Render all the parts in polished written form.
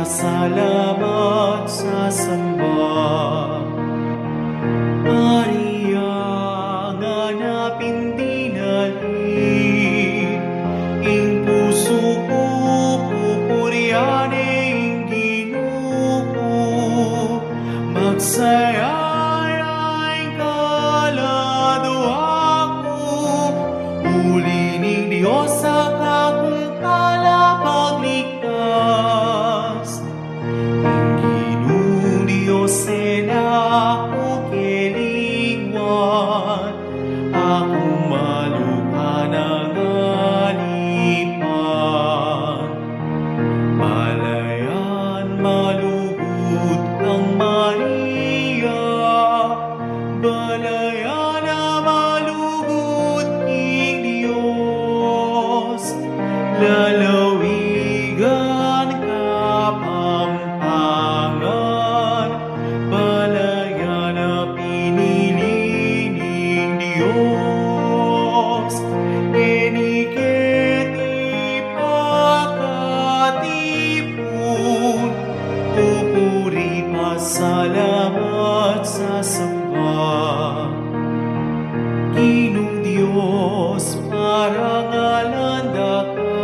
pasalamat sa samba. Maria, nga napindinalin, ing puso ko pupuriane ing Ginoo, magsayayay kalado ako, uli ning Dios sa kakong kalapagligtas. Ing Ginoo Dios ako keligwan, akong malupa ng alipan. Malayan malugod kang Maria, balayan na malugod king Dios, lalawigan kapampangan, balayan na pinili ning Dios, eniketi pakatipon, pupuri pasalamat sa samba. Ginong Dios, parangalanda ka,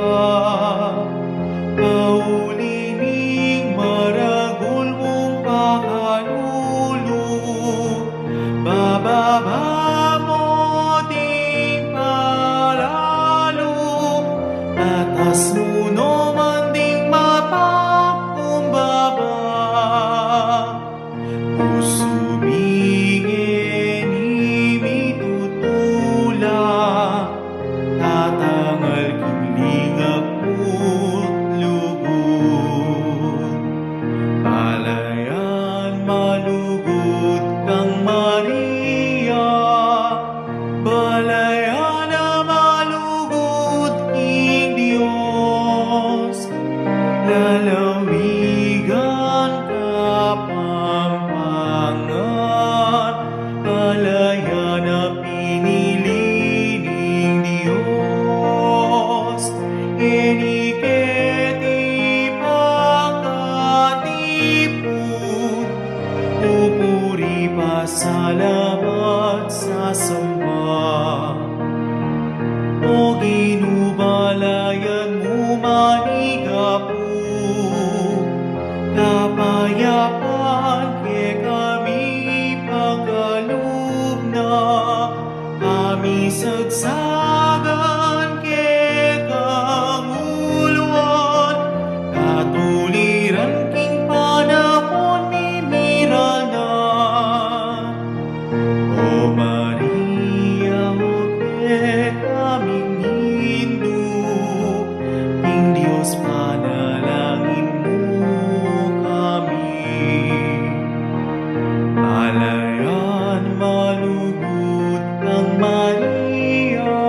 paulining maragul mong pakalulo, bababa mo ding palalo, atas mo no man ding mapagkumbaba. Usumingin imitutula, tatangal kinlingap mo't lugod. Balayan malugod kang Maria, balayan na malugod king Dios, lalawigan kapampangan, balayan na pinili ning Dios, eniketi pakatipon, pupuri pasalamat sa samba. O ginubalayan mo manigapu, kapayapan ke kami pagkalubna, kami sagsagan ke kanguluan, katuliran king panahon nimirana. O Maria, huwag kaming Hindu, ing Diyos panalangin mo kami. Balayan malugod kang Maria,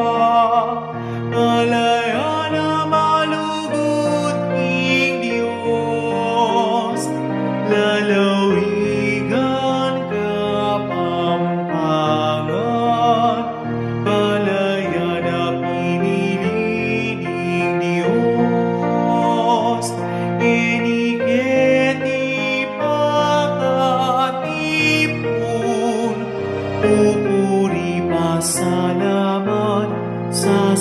balayan na malugod king Diyos, lalawigan kapampangan, balayan na pinili ning Dios, eniketi pakatipon, pupuri pasalamat sa